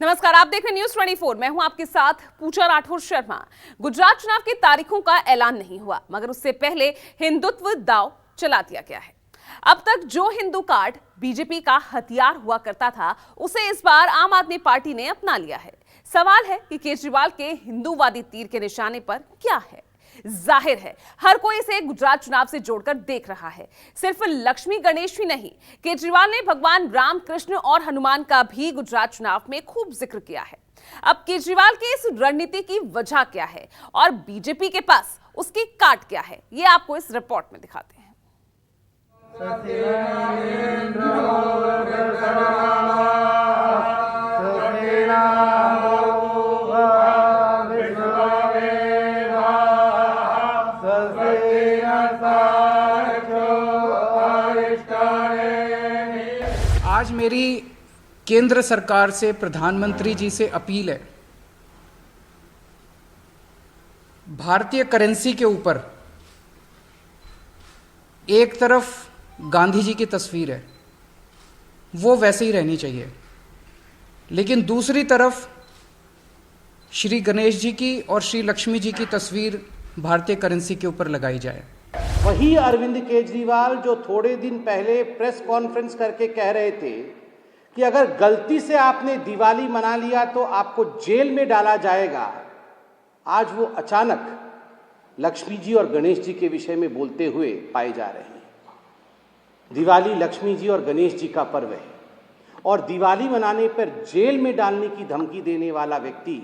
नमस्कार, आप देख रहे हैं न्यूज 24। मैं हूं आपके साथ पूजा राठौर शर्मा। गुजरात चुनाव की तारीखों का ऐलान नहीं हुआ, मगर उससे पहले हिंदुत्व दांव चला दिया गया है। अब तक जो हिंदू कार्ड बीजेपी का हथियार हुआ करता था, उसे इस बार आम आदमी पार्टी ने अपना लिया है। सवाल है कि केजरीवाल के हिंदूवादी तीर के निशाने पर क्या है। जाहिर है हर कोई इसे गुजरात चुनाव से जोड़कर देख रहा है। सिर्फ लक्ष्मी गणेश ही नहीं, केजरीवाल ने भगवान राम, कृष्ण और हनुमान का भी गुजरात चुनाव में खूब जिक्र किया है। अब केजरीवाल की इस रणनीति की वजह क्या है और बीजेपी के पास उसकी काट क्या है, ये आपको इस रिपोर्ट में दिखाते हैं। आज मेरी केंद्र सरकार से, प्रधानमंत्री जी से अपील है, भारतीय करेंसी के ऊपर एक तरफ गांधी जी की तस्वीर है, वो वैसे ही रहनी चाहिए, लेकिन दूसरी तरफ श्री गणेश जी की और श्री लक्ष्मी जी की तस्वीर भारतीय करेंसी के ऊपर लगाई जाए। वही अरविंद केजरीवाल जो थोड़े दिन पहले प्रेस कॉन्फ्रेंस करके कह रहे थे कि अगर गलती से आपने दिवाली मना लिया तो आपको जेल में डाला जाएगा, आज वो अचानक लक्ष्मी जी और गणेश जी के विषय में बोलते हुए पाए जा रहे हैं। दिवाली लक्ष्मी जी और गणेश जी का पर्व है और दिवाली मनाने पर जेल में डालने की धमकी देने वाला व्यक्ति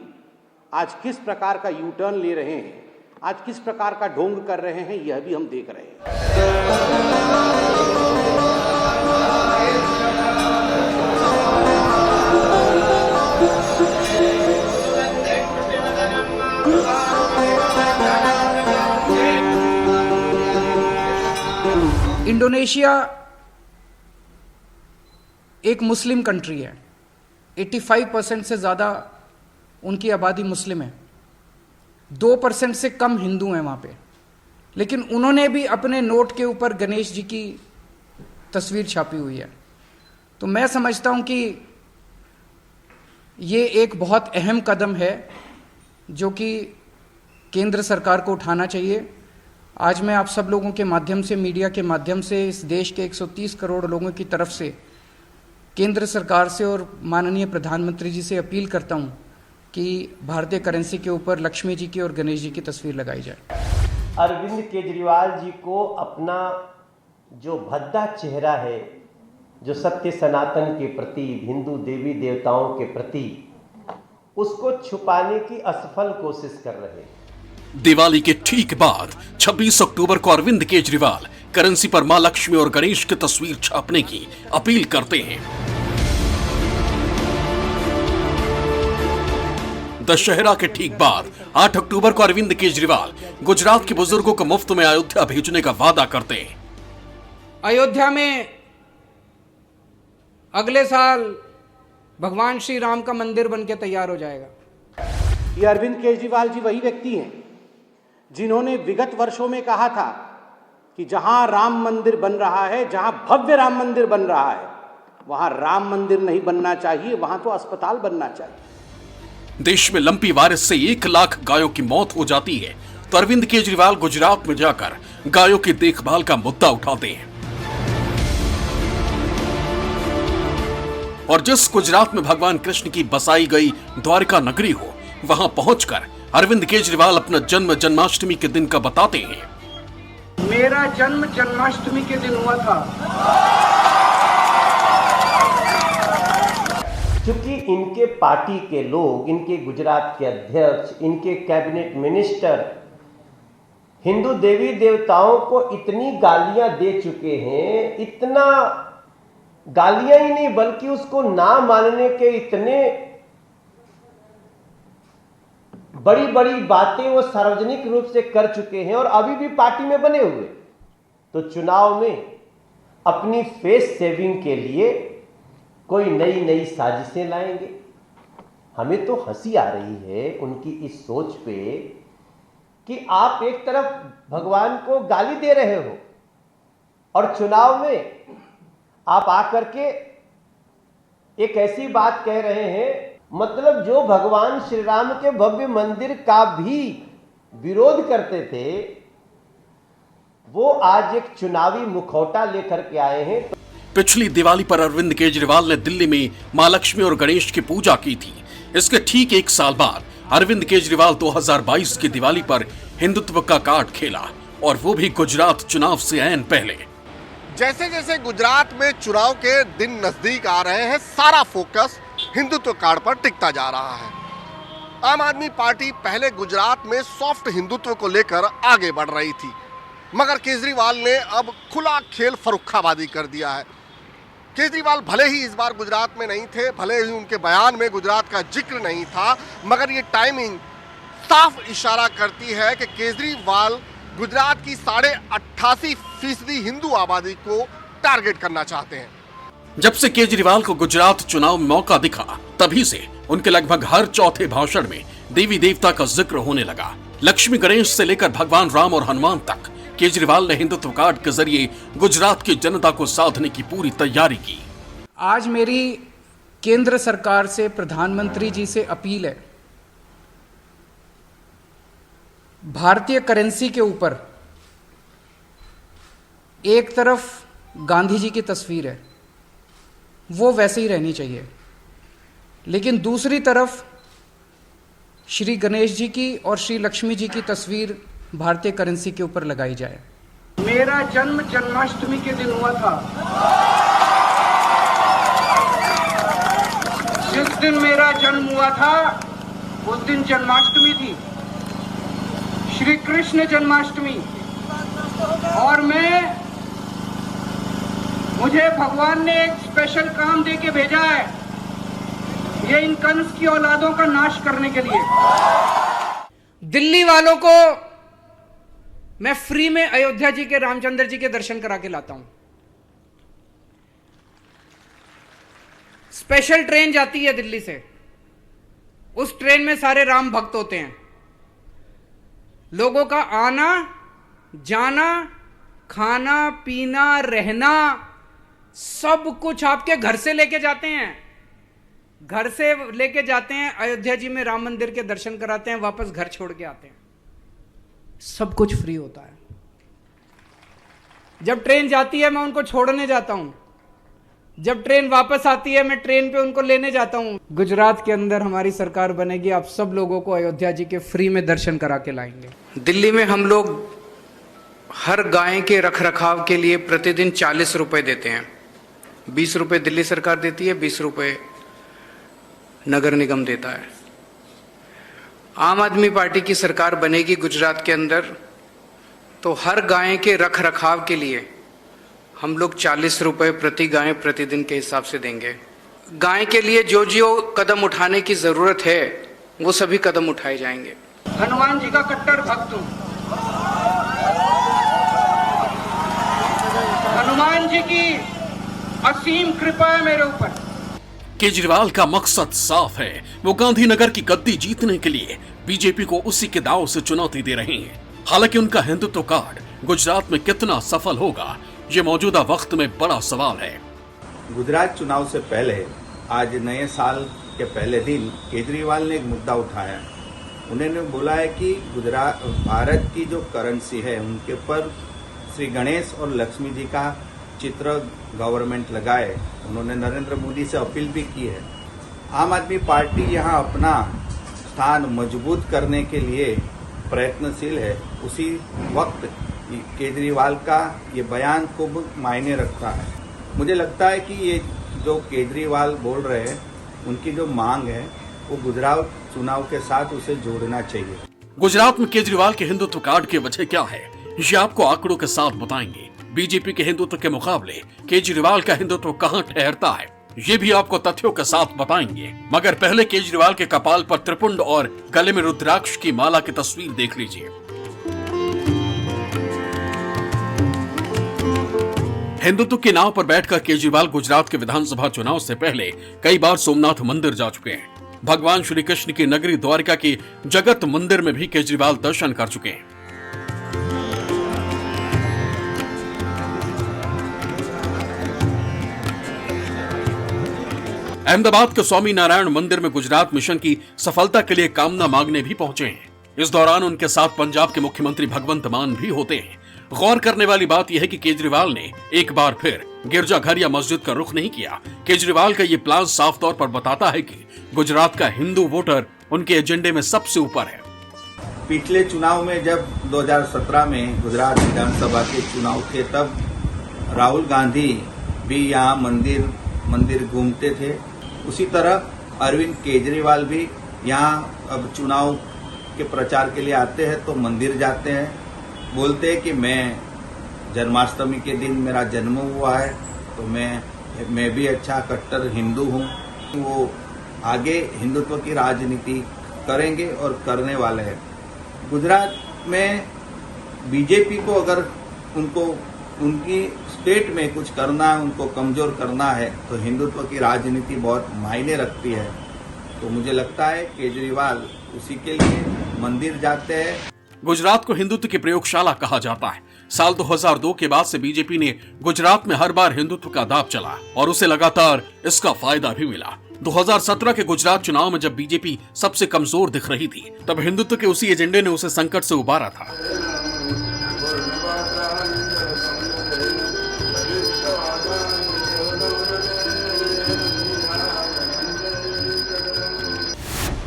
आज किस प्रकार का यू टर्न ले रहे हैं, आज किस प्रकार का ढोंग कर रहे हैं, यह भी हम देख रहे हैं। इंडोनेशिया एक मुस्लिम कंट्री है। 85% से ज़्यादा उनकी आबादी मुस्लिम है, 2% से कम हिंदू हैं वहाँ पे, लेकिन उन्होंने भी अपने नोट के ऊपर गणेश जी की तस्वीर छापी हुई है। तो मैं समझता हूँ कि ये एक बहुत अहम कदम है जो कि केंद्र सरकार को उठाना चाहिए। आज मैं आप सब लोगों के माध्यम से, मीडिया के माध्यम से, इस देश के 130 करोड़ लोगों की तरफ से केंद्र सरकार से और माननीय प्रधानमंत्री जी से अपील करता हूँ कि भारतीय करेंसी के ऊपर लक्ष्मी जी की और गणेश जी की तस्वीर लगाई जाए। अरविंद केजरीवाल जी को अपना जो भद्दा चेहरा है, जो सत्य सनातन के प्रति, हिंदू देवी देवताओं के प्रति, उसको छुपाने की असफल कोशिश कर रहे हैं। दिवाली के ठीक बाद 26 अक्टूबर को अरविंद केजरीवाल करेंसी पर मां लक्ष्मी और गणेश की तस्वीर छापने की अपील करते हैं। दशहरा के ठीक बाद 8 अक्टूबर को अरविंद केजरीवाल गुजरात के बुजुर्गों को मुफ्त में अयोध्या भेजने का वादा करते हैं। अयोध्या में अगले साल भगवान श्री राम का मंदिर बनके तैयार हो जाएगा। ये अरविंद केजरीवाल जी वही व्यक्ति हैं जिन्होंने विगत वर्षों में कहा था कि जहां राम मंदिर बन रहा है, जहां भव्य राम मंदिर बन रहा है, वहां राम मंदिर नहीं बनना चाहिए, वहां तो अस्पताल बनना चाहिए। देश में लंपी वायरस से 1 लाख गायों की मौत हो जाती है, तो अरविंद केजरीवाल गुजरात में जाकर गायों की देखभाल का मुद्दा उठाते हैं। और जिस गुजरात में भगवान कृष्ण की बसाई गई द्वारका नगरी हो, वहां पहुंचकर अरविंद केजरीवाल अपना जन्म जन्माष्टमी के दिन का बताते हैं। मेरा जन्म जन्माष्टमी के दिन हुआ था। क्योंकि इनके पार्टी के लोग, इनके गुजरात के अध्यक्ष, इनके कैबिनेट मिनिस्टर हिंदू देवी देवताओं को इतनी गालियां दे चुके हैं, इतना गालियां ही नहीं बल्कि उसको ना मानने के इतने बड़ी बड़ी बातें वो सार्वजनिक रूप से कर चुके हैं और अभी भी पार्टी में बने हुए। तो चुनाव में अपनी फेस सेविंग के लिए कोई नई नई साजिशें लाएंगे। हमें तो हंसी आ रही है उनकी इस सोच पे कि आप एक तरफ भगवान को गाली दे रहे हो और चुनाव में आप आकर के एक ऐसी बात कह रहे हैं, मतलब जो भगवान श्री राम के भव्य मंदिर का भी विरोध करते थे, वो आज एक चुनावी मुखौटा लेकर के आए हैं। पिछली दिवाली पर अरविंद केजरीवाल ने दिल्ली में मां लक्ष्मी और गणेश की पूजा की थी। इसके ठीक एक साल बाद अरविंद केजरीवाल 2022 की दिवाली पर हिंदुत्व का कार्ड खेला, और वो भी गुजरात चुनाव से ऐन पहले। जैसे जैसे गुजरात में चुनाव के दिन नजदीक आ रहे हैं, सारा फोकस हिंदुत्व कार्ड पर टिकता जा रहा है। आम आदमी पार्टी पहले गुजरात में सॉफ्ट हिंदुत्व को लेकर आगे बढ़ रही थी, मगर केजरीवाल ने अब खुला खेल फरुखाबादी कर दिया है। केजरीवाल भले ही इस बार गुजरात में नहीं थे, भले ही उनके बयान में गुजरात का जिक्र नहीं था, मगर ये टाइमिंग साफ इशारा करती है कि केजरीवाल गुजरात की 88.5% हिंदू आबादी को टारगेट करना चाहते हैं। जब से केजरीवाल को गुजरात चुनाव में मौका दिखा, तभी से उनके लगभग हर चौथे भाषण में देवी देवता का जिक्र होने लगा। लक्ष्मी गणेश से लेकर भगवान राम और हनुमान तक केजरीवाल ने हिंदुत्व कार्ड के जरिए गुजरात की जनता को साधने की पूरी तैयारी की। आज मेरी केंद्र सरकार से, प्रधानमंत्री जी से अपील है, भारतीय करेंसी के ऊपर एक तरफ गांधी जी की तस्वीर है, वो वैसे ही रहनी चाहिए, लेकिन दूसरी तरफ श्री गणेश जी की और श्री लक्ष्मी जी की तस्वीर भारतीय करेंसी के ऊपर लगाई जाए। मेरा जन्म जन्माष्टमी के दिन हुआ था। जिस दिन मेरा जन्म हुआ था उस दिन जन्माष्टमी थी, श्री कृष्ण जन्माष्टमी, और मुझे भगवान ने एक स्पेशल काम दे के भेजा है, ये इन कंस की औलादों का नाश करने के लिए। दिल्ली वालों को मैं फ्री में अयोध्या जी के रामचंद्र जी के दर्शन करा के लाता हूं। स्पेशल ट्रेन जाती है दिल्ली से, उस ट्रेन में सारे राम भक्त होते हैं। लोगों का आना जाना, खाना पीना, रहना, सब कुछ आपके घर से लेके जाते हैं। घर से लेके जाते हैं, अयोध्या जी में राम मंदिर के दर्शन कराते हैं, वापस घर छोड़ के आते हैं। सब कुछ फ्री होता है। जब ट्रेन जाती है मैं उनको छोड़ने जाता हूं, जब ट्रेन वापस आती है मैं ट्रेन पे उनको लेने जाता हूं। गुजरात के अंदर हमारी सरकार बनेगी, आप सब लोगों को अयोध्या जी के फ्री में दर्शन करा के लाएंगे। दिल्ली में हम लोग हर गाय के रखरखाव के लिए प्रतिदिन 40 रुपए देते हैं। 20 रुपए दिल्ली सरकार देती है, 20 रुपए नगर निगम देता है। आम आदमी पार्टी की सरकार बनेगी गुजरात के अंदर, तो हर गाय के रखरखाव के लिए हम लोग 40 रुपए प्रति गाय प्रतिदिन के हिसाब से देंगे। गाय के लिए जो जो कदम उठाने की जरूरत है वो सभी कदम उठाए जाएंगे। हनुमान जी का कट्टर भक्त हूं। हनुमान जी की असीम कृपा है मेरे ऊपर। केजरीवाल का मकसद साफ है, वो गांधीनगर की गद्दी जीतने के लिए बीजेपी को उसी के दांव से चुनौती दे रहे हैं। हालांकि उनका हिंदुत्व कार्ड गुजरात में कितना सफल होगा, ये मौजूदा वक्त में बड़ा सवाल है। गुजरात चुनाव से पहले आज नए साल के पहले दिन केजरीवाल ने एक मुद्दा उठाया। उन्होंने बोला है कि गुजरात भारत की जो करेंसी है उनके ऊपर श्री गणेश और लक्ष्मी जी का चित्र गवर्नमेंट लगाए। उन्होंने नरेंद्र मोदी से अपील भी की है। आम आदमी पार्टी यहाँ अपना स्थान मजबूत करने के लिए प्रयत्नशील है। उसी वक्त केजरीवाल का ये बयान खूब मायने रखता है। मुझे लगता है कि ये जो केजरीवाल बोल रहे हैं, उनकी जो मांग है वो गुजरात चुनाव के साथ उसे जोड़ना चाहिए। गुजरात में केजरीवाल के हिंदुत्व कार्ड की वजह क्या है, ये आपको आंकड़ों के साथ बताएंगे। बीजेपी के हिंदुत्व के मुकाबले केजरीवाल का हिंदुत्व कहां ठहरता है, ये भी आपको तथ्यों के साथ बताएंगे। मगर पहले केजरीवाल के कपाल पर त्रिपुंड और गले में रुद्राक्ष की माला की तस्वीर देख लीजिए। हिंदुत्व के नाव पर बैठकर केजरीवाल गुजरात के विधानसभा चुनाव से पहले कई बार सोमनाथ मंदिर जा चुके हैं। भगवान श्री कृष्ण की नगरी द्वारिका की जगत मंदिर में भी केजरीवाल दर्शन कर चुके हैं। अहमदाबाद के स्वामी नारायण मंदिर में गुजरात मिशन की सफलता के लिए कामना मांगने भी पहुंचे हैं। इस दौरान उनके साथ पंजाब के मुख्यमंत्री भगवंत मान भी होते हैं। गौर करने वाली बात यह है कि केजरीवाल ने एक बार फिर गिरजाघर या मस्जिद का रुख नहीं किया। केजरीवाल का ये प्लान साफ तौर पर बताता है कि गुजरात का हिंदू वोटर उनके एजेंडे में सबसे ऊपर है। पिछले चुनाव में जब 2017 में गुजरात विधानसभा के चुनाव थे, तब राहुल गांधी भी यहाँ मंदिर घूमते थे। उसी तरह अरविंद केजरीवाल भी यहाँ अब चुनाव के प्रचार के लिए आते हैं तो मंदिर जाते हैं, बोलते हैं कि मैं जन्माष्टमी के दिन मेरा जन्म हुआ है तो मैं भी अच्छा कट्टर हिंदू हूँ। वो आगे हिंदुत्व की राजनीति करेंगे और करने वाले हैं। गुजरात में बीजेपी को अगर उनकी स्टेट में कुछ करना है, उनको कमजोर करना है, तो हिंदुत्व की राजनीति बहुत मायने रखती है। तो मुझे लगता है केजरीवाल उसी के लिए मंदिर जाते हैं। गुजरात को हिंदुत्व की प्रयोगशाला कहा जाता है। साल 2002 के बाद से बीजेपी ने गुजरात में हर बार हिंदुत्व का दांव चला और उसे लगातार इसका फायदा भी मिला। 2017 के गुजरात चुनाव में जब बीजेपी सबसे कमजोर दिख रही थी, तब हिंदुत्व के उसी एजेंडे ने उसे संकट से उबारा था।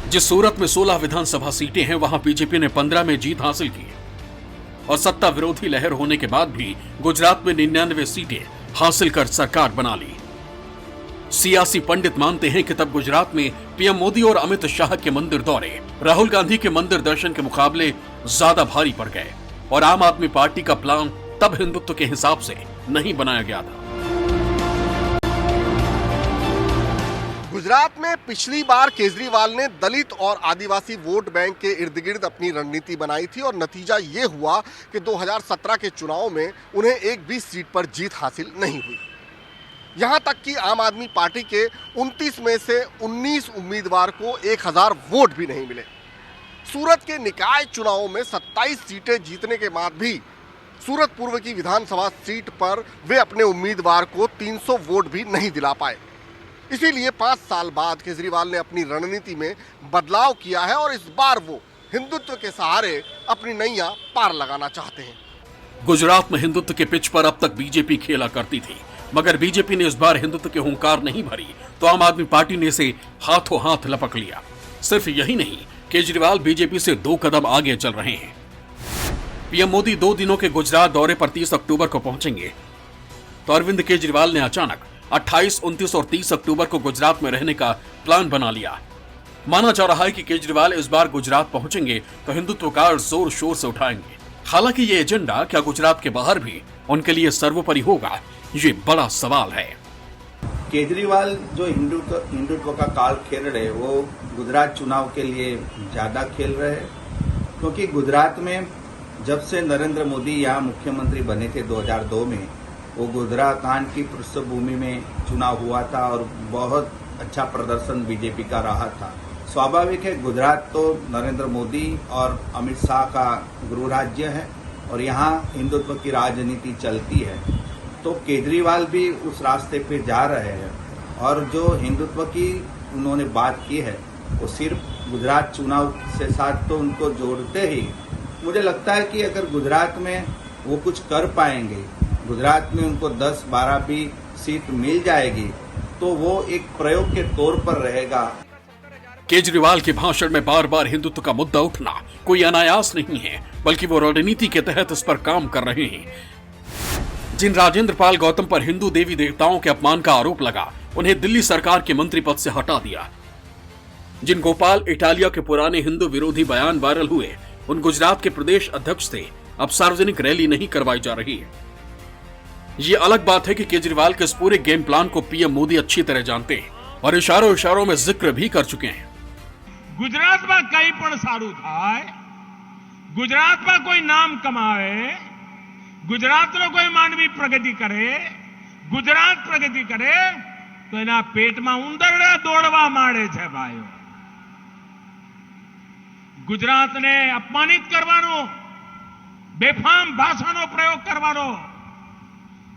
जिस सूरत में 16 विधानसभा सीटें हैं, वहां बीजेपी ने 15 में जीत हासिल की और सत्ता विरोधी लहर होने के बाद भी गुजरात में 99 सीटें हासिल कर सरकार बना ली। सियासी पंडित मानते हैं कि तब गुजरात में पीएम मोदी और अमित शाह के मंदिर दौरे राहुल गांधी के मंदिर दर्शन के मुकाबले ज्यादा भारी पड़ गए और आम आदमी पार्टी का प्लान तब हिंदुत्व के हिसाब से नहीं बनाया गया था। गुजरात में पिछली बार केजरीवाल ने दलित और आदिवासी वोट बैंक के इर्द गिर्द अपनी रणनीति बनाई थी और नतीजा ये हुआ कि 2017 के चुनाव में उन्हें एक भी सीट पर जीत हासिल नहीं हुई। यहां तक कि आम आदमी पार्टी के 29 में से 19 उम्मीदवार को 1000 वोट भी नहीं मिले। सूरत के निकाय चुनावों में 27 सीटें जीतने के बाद भी सूरत पूर्व की विधानसभा सीट पर वे अपने उम्मीदवार को 300 वोट भी नहीं दिला पाए। इसीलिए 5 साल बाद केजरीवाल ने अपनी रणनीति में बदलाव किया है और इस बार वो हिंदुत्व के सहारे अपनी नैया पार लगाना चाहते हैं। गुजरात में हिंदुत्व के पिच पर अब तक बीजेपी खेला करती थी, मगर बीजेपी ने इस बार हिंदुत्व के हुंकार नहीं भरी तो आम आदमी पार्टी ने इसे हाथों हाथ लपक लिया। सिर्फ यही नहीं, केजरीवाल बीजेपी से 2 कदम आगे चल रहे हैं। पीएम मोदी 2 दिनों के गुजरात दौरे पर 30 अक्टूबर को पहुंचेंगे, तो अरविंद केजरीवाल ने अचानक 28, 29 और 30 अक्टूबर को गुजरात में रहने का प्लान बना लिया। माना जा रहा है कि केजरीवाल इस बार गुजरात पहुंचेंगे तो हिंदुत्व का जोर शोर से उठाएंगे। हालांकि ये एजेंडा क्या गुजरात के बाहर भी उनके लिए सर्वोपरि होगा, ये बड़ा सवाल है। केजरीवाल जो हिंदुत्व का काल खेल रहे, वो गुजरात चुनाव के लिए ज्यादा खेल रहे हैं, क्योंकि गुजरात में जब से नरेंद्र मोदी यहाँ मुख्यमंत्री बने थे 2002 में, वो गोधरा कांड की पृष्ठभूमि में चुनाव हुआ था और बहुत अच्छा प्रदर्शन बीजेपी का रहा था। स्वाभाविक है, गुजरात तो नरेंद्र मोदी और अमित शाह का गृह राज्य है और यहाँ हिंदुत्व की राजनीति चलती है, तो केजरीवाल भी उस रास्ते पे जा रहे हैं और जो हिंदुत्व की उन्होंने बात की है वो सिर्फ गुजरात चुनाव से साथ तो उनको जोड़ते ही मुझे लगता है कि अगर गुजरात में वो कुछ कर पाएंगे, गुजरात में उनको 10-12 भी सीट मिल जाएगी, तो वो एक प्रयोग के तौर पर रहेगा। केजरीवाल के भाषण में बार बार हिंदुत्व का मुद्दा उठना कोई अनायास नहीं है, बल्कि वो रणनीति के तहत इस पर काम कर रहे हैं। जिन राजेंद्र पाल गौतम पर हिंदू देवी देवताओं के अपमान का आरोप लगा, उन्हें दिल्ली सरकार के मंत्री पद से हटा दिया। जिन गोपाल इटालिया के पुराने हिंदू विरोधी बयान वायरल हुए, उन गुजरात के प्रदेश अध्यक्ष से अब सार्वजनिक रैली नहीं करवाई जा रही है। ये अलग बात है कि केजरीवाल के इस पूरे गेम प्लान को पीएम मोदी अच्छी तरह जानते हैं और इशारों में जिक्र भी कर चुके हैं। गुजरात में कई पण सारू थाय, गुजरात में कोई नाम कमावे, गुजरात नो कोई मानवी प्रगति करे, गुजरात प्रगति करे तो एना पेट में उंदरड़ा दौड़वा माड़े छे भाईओ। गुजरात ने अपमानित करवानो, बेफाम भाषानो प्रयोग करवानो,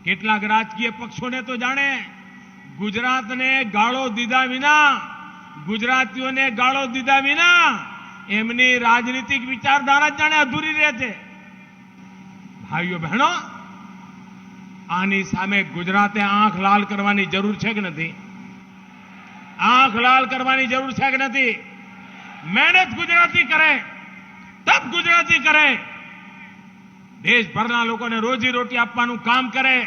કેટલાક રાજકીય પક્ષોને તો જાણે ગુજરાતને ગાળો દીધા વિના, ગુજરાતીઓને ગાળો દીધા વિના એમની રાજનીતિક વિચારધારા જાણે અધૂરી રહે છે. ભાઈઓ બહેનો, આની સામે ગુજરાતે આંખ લાલ કરવાની જરૂર છે કે નથી? આંખ લાલ કરવાની જરૂર છે કે નથી? મહેનત ગુજરાતી કરે, તપ ગુજરાતી કરે, દેશભરના લોકોને રોજી રોટી આપવાનું કામ કરે.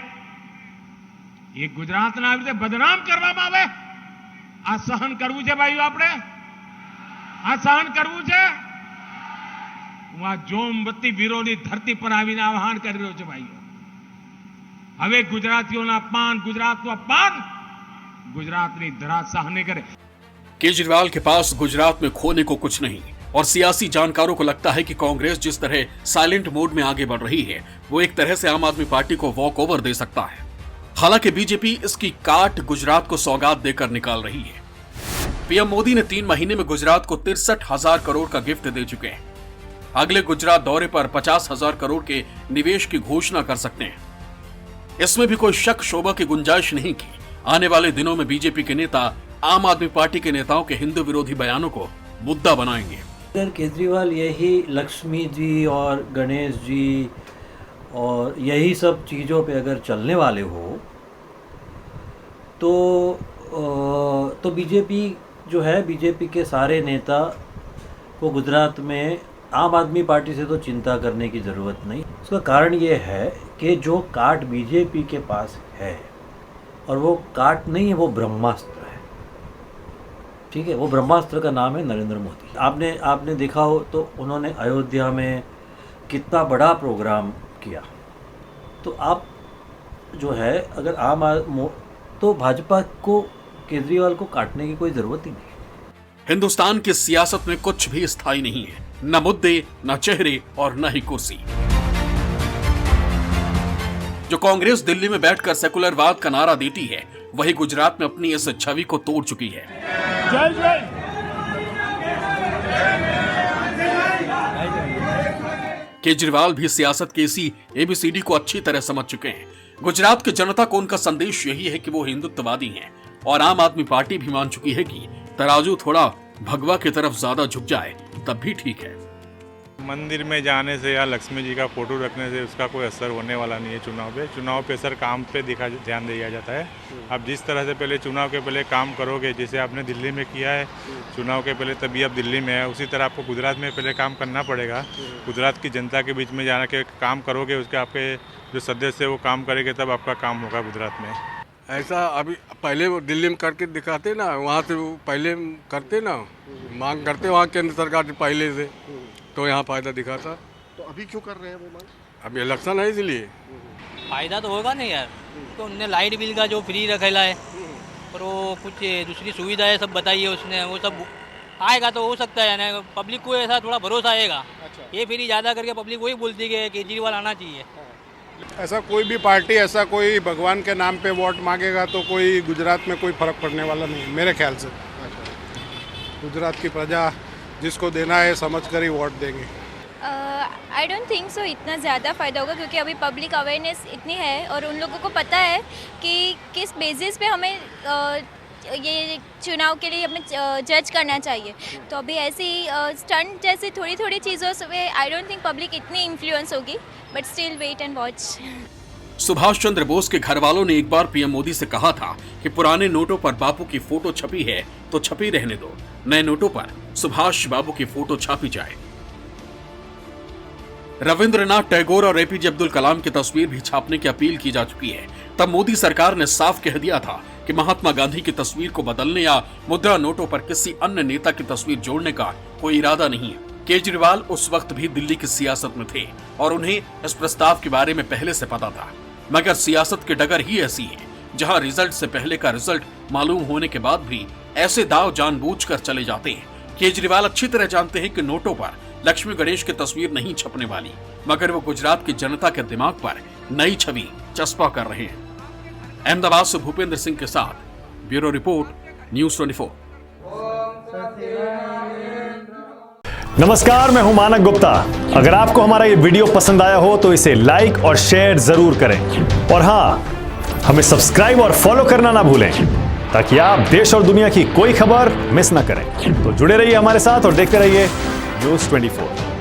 એ ગુજરાતને આવી રીતે બદનામ કરવામાં આવે, આ સહન કરવું છે ભાઈઓ? આપણે આ સહન કરવું છે? હું આ જોમવતી વીરોની ધરતી પર આવીને આહ્વાન કરી રહ્યો છું ભાઈઓ, હવે ગુજરાતીઓના અપમાન, ગુજરાતનું અપમાન गुजरात ની ધરા સહન નહીં કરે. केजरीवाल के पास गुजरात में खोने को कुछ नहीं और सियासी जानकारों को लगता है कि कांग्रेस जिस तरह साइलेंट मोड में आगे बढ़ रही है वो एक तरह से आम आदमी पार्टी को वॉक ओवर दे सकता है. हालांकि बीजेपी इसकी काट गुजरात को सौगात देकर निकाल रही है. पीएम मोदी ने 3 महीने में गुजरात को 63,000 करोड़ का गिफ्ट दे चुके हैं. अगले गुजरात दौरे पर 50,000 करोड़ के निवेश की घोषणा कर सकते हैं. इसमें भी कोई शक शोभा की गुंजाइश नहीं की आने वाले दिनों में बीजेपी के नेता आम आदमी पार्टी के नेताओं के हिंदू विरोधी बयानों को मुद्दा बनाएंगे. अगर केजरीवाल यही लक्ष्मी जी और गणेश जी और यही सब चीज़ों पे अगर चलने वाले हो तो बीजेपी जो है, बीजेपी के सारे नेता को गुजरात में आम आदमी पार्टी से तो चिंता करने की ज़रूरत नहीं. उसका कारण ये है कि जो काट बीजेपी के पास है, और वो काट नहीं है, वो ब्रह्मास्त्र है. ठीक है, वो ब्रह्मास्त्र का नाम है नरेंद्र मोदी. आपने देखा हो तो उन्होंने अयोध्या में कितना बड़ा प्रोग्राम किया. तो आप जो है, अगर तो भाजपा को, केजरीवाल को काटने की कोई ज़रूरत ही नहीं. हिंदुस्तान की सियासत में कुछ भी स्थायी नहीं है, न मुद्दे, न चेहरे और न ही कुर्सी. जो कांग्रेस दिल्ली में बैठकर सेकुलरवाद का नारा देती है, वही गुजरात में अपनी इस छवि को तोड़ चुकी है. केजरीवाल भी सियासत के इसी एबीसीडी को अच्छी तरह समझ चुके हैं. गुजरात की जनता को उनका संदेश यही है कि वो हिंदुत्ववादी हैं, और आम आदमी पार्टी भी मान चुकी है कि तराजू थोड़ा भगवा की तरफ ज्यादा झुक जाए तब भी ठीक है. मंदिर में जाने से या लक्ष्मी जी का फोटो रखने से उसका कोई असर होने वाला नहीं है. चुनाव पे सर काम पे ध्यान दिया जाता है. आप जिस तरह से पहले चुनाव के पहले काम करोगे, जैसे आपने दिल्ली में किया है चुनाव के पहले, तभी आप दिल्ली में है, उसी तरह आपको गुजरात में पहले काम करना पड़ेगा. गुजरात की जनता के बीच में जाना के काम करोगे, उसके आपके जो सदस्य वो काम करेंगे, तब आपका काम होगा गुजरात में. ऐसा अभी पहले वो दिल्ली में करके दिखाते ना, वहाँ से वो पहले करते ना, मांग करते वहाँ केंद्र सरकार से पहले से, तो यहाँ फायदा दिखाता. तो अभी क्यों कर रहे हैं वो मांग? अब इलेक्शन है इसलिए. फायदा तो होगा नहीं यार, तो उनने लाइट बिल का जो फ्री रखेला है और वो कुछ दूसरी सुविधाएं सब बताई है उसने, वो सब आएगा तो हो सकता है ना. पब्लिक को ऐसा थोड़ा भरोसा आएगा. ये फ्री ज़्यादा करके पब्लिक वही बोलती है कि केजरीवाल आना चाहिए. ऐसा कोई भी पार्टी, ऐसा कोई भगवान के नाम पे वोट मांगेगा तो कोई गुजरात में कोई फर्क पड़ने वाला नहीं मेरे ख्याल से. गुजरात की प्रजा जिसको देना है समझ कर ही वोट देंगे. आई डोंट थिंक सो इतना ज़्यादा फ़ायदा होगा, क्योंकि अभी पब्लिक अवेयरनेस इतनी है और उन लोगों को पता है कि किस बेसिस पे हमें ये चुनाव के लिए हमें जज करना चाहिए. तो अभी ऐसी स्टंट जैसी थोड़ी थोड़ी चीज़ों से आई डोंट थिंक पब्लिक इतनी इन्फ्लुएंस होगी, but still wait and watch. Subhash Chandra Bose के घर वालों ने एक बार पीएम मोदी से कहा था कि पुराने नोटों पर बापू की फोटो छपी है तो छपी रहने दो, नए नोटों पर सुभाष बाबू की फोटो छापी जाए. रविंद्रनाथ टैगोर और एपीजे अब्दुल कलाम की तस्वीर भी छापने की अपील की जा चुकी है. तब मोदी सरकार ने साफ कह दिया था कि महात्मा गांधी की तस्वीर को बदलने या मुद्रा नोटों पर किसी अन्य नेता की तस्वीर जोड़ने का कोई इरादा नहीं है. केजरीवाल उस वक्त भी दिल्ली की सियासत में थे और उन्हें इस प्रस्ताव के बारे में पहले से पता था. मगर सियासत की डगर ही ऐसी है जहां रिजल्ट से पहले का रिजल्ट मालूम होने के बाद भी ऐसे दाव जानबूझकर चले जाते हैं. केजरीवाल अच्छी तरह जानते हैं कि नोटों पर लक्ष्मी गणेश की तस्वीर नहीं छपने वाली, मगर वो गुजरात की जनता के दिमाग पर नई छवि चस्पा कर रहे हैं. अहमदाबाद से भूपेंद्र सिंह के साथ ब्यूरो रिपोर्ट, न्यूज़ 24. नमस्कार, मैं हूं मानक गुप्ता. अगर आपको हमारा ये वीडियो पसंद आया हो तो इसे लाइक और शेयर जरूर करें, और हां, हमें सब्सक्राइब और फॉलो करना ना भूलें. ताकि आप देश और दुनिया की कोई खबर मिस ना करें। तो जुड़े रहिए हमारे साथ और देखते रहिए न्यूज़ 24।